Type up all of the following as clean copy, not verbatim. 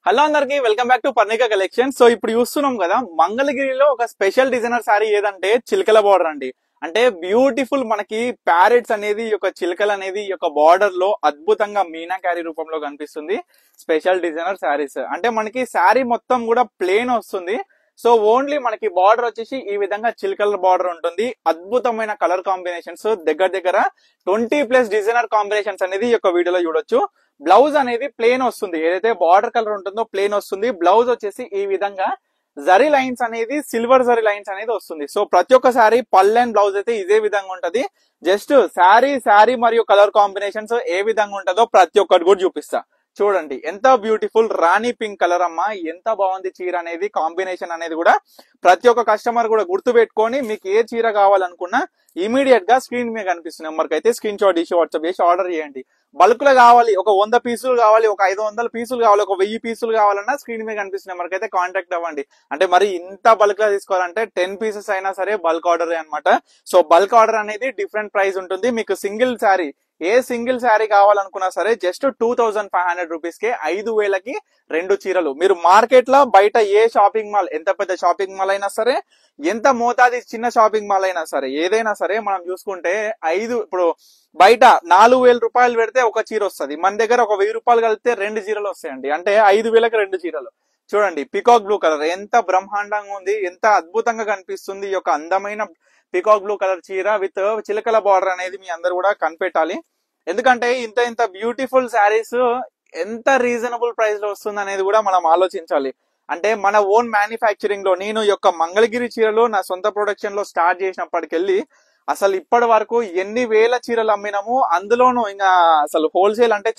Hello అందరికి welcome back to Parnika collection. So ఇప్పుడు చూస్తున్నాం కదా, మంగళగిరిలో ఒక స్పెషల్ డిజైనర్ శారీ ఏదంటే చిలకల బార్డర్ అండి. అంటే బ్యూటిఫుల్ మనకి ప్యారెట్స్ అనేది ఈ యొక్క చిలకలు అనేది ఈ యొక్క బార్డర్ లో అద్భుతంగా మీనాకారి రూపంలో కనిపిస్తుంది. స్పెషల్ డిజైనర్ శారీస్ అంటే మనకి శారీ మొత్తం కూడా ప్లేన్ వస్తుంది. సో ఓన్లీ మనకి బార్డర్ వచ్చేసి ఈ విధంగా చిలకల బార్డర్ ఉంటుంది. అద్భుతమైన కలర్ కాంబినేషన్స్ దగ్గర 20+ డిజైనర్ కాంబినేషన్స్ అనేది ఈ యొక్క వీడియోలో చూడొచ్చు. బ్లౌజ్ అనేది ప్లేన్ వస్తుంది, ఏదైతే బార్డర్ కలర్ ఉంటుందో ప్లేన్ వస్తుంది. బ్లౌజ్ వచ్చేసి ఈ విధంగా జరీ లైన్స్ అనేది సిల్వర్ జరీ లైన్స్ అనేది వస్తుంది. సో ప్రతి ఒక్క శారీ పళ్ళు అండ్ బ్లౌజ్ అయితే ఇదే విధంగా ఉంటది. జస్ట్ శారీ మరియు కలర్ కాంబినేషన్స్ ఏ విధంగా ఉంటుందో ప్రతి ఒక్కటి కూడా చూపిస్తా. చూడండి ఎంత బ్యూటిఫుల్ రాణి పింక్ కలర్ అమ్మా, ఎంత బాగుంది చీర అనేది. కాంబినేషన్ అనేది కూడా ప్రతి ఒక్క కస్టమర్ కూడా గుర్తు పెట్టుకొని మీకు ఏ చీర కావాలనుకున్నా ఇమీడియట్ గా స్క్రీన్ మీద కనిపిస్తున్న నెంబర్కి అయితే స్క్రీన్ షాట్ తీసి వాట్సాప్ చేసి ఆర్డర్ చేయండి. బల్క్ లో కావాలి, ఒక 100 పీసులు కావాలి, ఒక 500 పీసులు కావాలి, ఒక 1000 పీసులు కావాలన్నా స్క్రీన్ మీద కనిపిస్తున్న నెంబర్కి అయితే కాంటాక్ట్ అవ్వండి. అంటే మరి ఇంత బల్క్ లో తీసుకోవాలంటే 10 పీసెస్ అయినా సరే బల్క్ ఆర్డర్ అనమాట. సో బల్క్ ఆర్డర్ అనేది డిఫరెంట్ ప్రైస్ ఉంటుంది. మీకు single sari a single sari కావాలనుకున్నా సరే జస్ట్ 2500 రూపీస్ కే 5000కి 2 చీరలు. మీరు మార్కెట్ లో బయట ఏ షాపింగ్ మాల్, ఎంత పెద్ద షాపింగ్ మాల్ అయినా సరే, ఎంత మోతాది చిన్న షాపింగ్ మాల్ అయినా సరే, ఏదైనా సరే మనం చూసుకుంటే ఇప్పుడు బయట 4000 రూపాయలు పెడితే ఒక చీర వస్తుంది. మన దగ్గర ఒక 1000 రూపాయలు కలిపితే 2 చీరలు వస్తాయండి. అంటే 5000కి 2 చీరలు. చూడండి పికాక్ బ్లూ కలర్ ఎంత బ్రహ్మాండంగా ఉంది, ఎంత అద్భుతంగా కనిపిస్తుంది. ఈ యొక్క అందమైన పికాక్ బ్లూ కలర్ చీర విత్ చిలకల బార్డర్ అనేది మీ అందరు కూడా కనిపెట్టాలి. ఎందుకంటే ఇంత బ్యూటిఫుల్ శారీస్ ఎంత రీజనబుల్ ప్రైస్ లో వస్తుంది అనేది కూడా మనం ఆలోచించాలి. అంటే మన ఓన్ మ్యానుఫ్యాక్చరింగ్ లో నేను యొక్క మంగళగిరి చీరలు నా సొంత ప్రొడక్షన్ లో స్టార్ట్ చేసినప్పటికెళ్ళి అసలు ఇప్పటి వరకు ఎన్ని వేల చీరలు అమ్మినాము. అందులోనూ ఇంకా అసలు హోల్సేల్ అంటే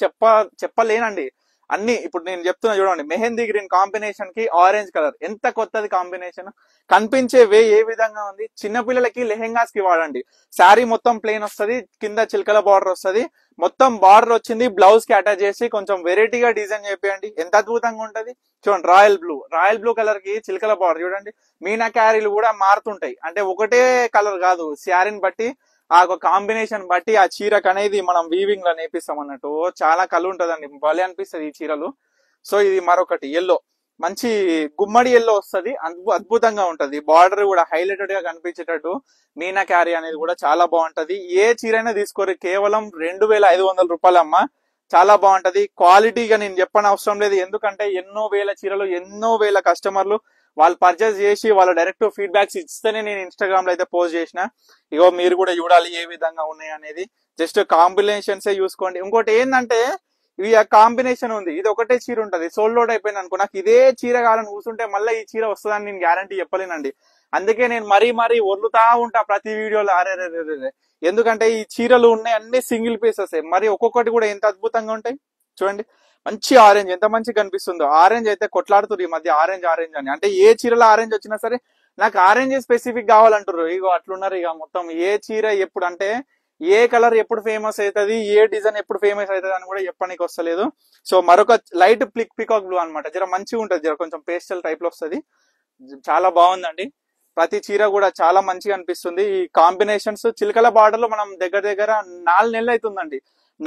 చెప్పలేనండి. అన్ని ఇప్పుడు నేను చెప్తున్నా చూడండి, మెహందీ గ్రీన్ కాంబినేషన్ కి ఆరెంజ్ కలర్ ఎంత కొత్తది కాంబినేషన్. కనిపించే వే ఏ విధంగా ఉంది. చిన్నపిల్లలకి లెహెంగాస్ కి వాడండి. శారీ మొత్తం ప్లెయిన్ వస్తుంది, కింద చిలకల బార్డర్ వస్తుంది. మొత్తం బార్డర్ వచ్చింది, బ్లౌజ్ కి అటాచ్ చేసి కొంచెం వెరైటీగా డిజైన్ చేయండి, ఎంత అద్భుతంగా ఉంటది. చూడండి రాయల్ బ్లూ కలర్ కి చిలకల బార్డర్ చూడండి. మీనా క్యారీలు కూడా మారుతుంటాయి, అంటే ఒకటే కలర్ కాదు, శారీని బట్టి ఆ కాంబినేషన్ బట్టి ఆ చీరకు అనేది మనం వీవింగ్ లో నేపిస్తాం అన్నట్టు. చాలా కలర్ ఉంటదండి, భలే అనిపిస్తుంది ఈ చీరలు. సో ఇది మరొకటి ఎల్లో, మంచి గుమ్మడి ఎల్లో వస్తుంది, అద్భుతంగా ఉంటది. బార్డర్ కూడా హైలైటెడ్ గా కనిపించేటట్టు మీనా క్యారీ అనేది కూడా చాలా బాగుంటది. ఏ చీరైనా తీసుకోరు, కేవలం 2500 రూపాయలు అమ్మ. చాలా బాగుంటది. క్వాలిటీగా నేను చెప్పని అవసరం లేదు, ఎందుకంటే ఎన్నో వేల చీరలు, ఎన్నో వేల కస్టమర్లు వాళ్ళు పర్చేస్ చేసి వాళ్ళ డైరెక్ట్ ఫీడ్బ్యాక్స్ ఇస్తేనే నేను ఇన్స్టాగ్రామ్ లో అయితే పోస్ట్ చేసిన. ఇగో మీరు కూడా చూడాలి ఏ విధంగా ఉన్నాయి అనేది. జస్ట్ కాంబినేషన్స్ చూసుకోండి. ఇంకోటి ఏంటంటే ఇవి కాంబినేషన్ ఉంది, ఇది ఒకటే చీర ఉంటది, సోల్డ్ అవుట్ అయిపోయింది అనుకో, నాకు ఇదే చీర కావాలని కూర్చుంటే మళ్ళీ ఈ చీర వస్తుందని నేను గ్యారంటీ చెప్పలేనండి. అందుకే నేను మరీ వదులుతా ఉంటా ప్రతి వీడియోలో. అరే ఎందుకంటే ఈ చీరలు ఉన్నాయి అన్ని సింగిల్ పీసెస్, మరి ఒక్కొక్కటి కూడా ఎంత అద్భుతంగా ఉంటాయి. చూడండి మంచి ఆరెంజ్ ఎంత మంచిగా కనిపిస్తుందో. ఆరెంజ్ అయితే కొట్లాడుతున్నారు ఈ మధ్య, ఆరెంజ్ అని. అంటే ఏ చీరలో ఆరెంజ్ వచ్చినా సరే నాకు ఆరెంజ్ స్పెసిఫిక్ కావాలంటారు. ఇగో అట్లున్నారు ఇక మొత్తం. ఏ చీర ఎప్పుడు అంటే ఏ కలర్ ఎప్పుడు ఫేమస్ అవుతుంది, ఏ డిజైన్ ఎప్పుడు ఫేమస్ అవుతుంది అని కూడా చెప్పడానికి వస్తలేదు. సో మరొక లైట్ పికాక్ బ్లూ అనమాట, జర మంచిగా ఉంటది, జర కొంచెం పేస్టల్ టైప్ లో వస్తుంది. చాలా బాగుందండి. ప్రతి చీర కూడా చాలా మంచిగా అనిపిస్తుంది. ఈ కాంబినేషన్స్ చిలకల బార్డర్ లో మనం దగ్గర 4 నెలలు అవుతుందండి.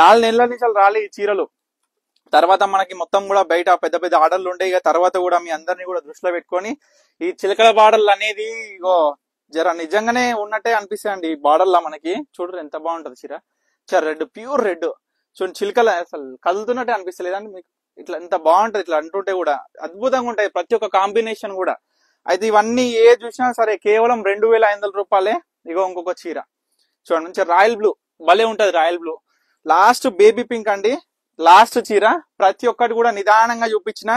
4 నెలల నుంచి రాలే ఈ చీరలు. తర్వాత మనకి మొత్తం కూడా బయట పెద్ద ఆర్డర్లు ఉంటాయి. ఇక తర్వాత కూడా మీ అందరినీ కూడా దృష్టిలో పెట్టుకొని ఈ చిలకల బార్డర్లు అనేది ఇగో జర నిజంగానే ఉన్నట్టే అనిపిస్తాయండి. ఈ బార్డర్లా మనకి చూడరు ఎంత బాగుంటది చీర. Red, pure red. చూడండి చిలకల అసలు కదులుతున్నట్టే అనిపిస్తలేదండి మీకు. ఇట్లా ఎంత బాగుంటది, ఇట్లా అంటుంటే కూడా అద్భుతంగా ఉంటాయి ప్రతి ఒక్క కాంబినేషన్ కూడా. అయితే ఇవన్నీ ఏ చూసినా సరే కేవలం 2500 రూపాయలే. ఇగో ఇంకొక చీర చూడండి, మంచి రాయల్ బ్లూ, భలే ఉంటది royal blue. Last baby pink అండి, లాస్ట్ చీర. ప్రతి ఒక్కటి కూడా నిదానంగా చూపించిన,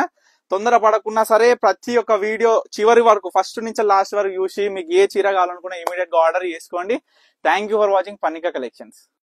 తొందర పడకున్నా సరే ప్రతి ఒక్క వీడియో చివరి వరకు, ఫస్ట్ నుంచి లాస్ట్ వరకు చూసి మీకు ఏ చీర కావాలనుకున్నా ఇమీడియట్ గా ఆర్డర్ చేసుకోండి. Thank you for watching Parnika collections.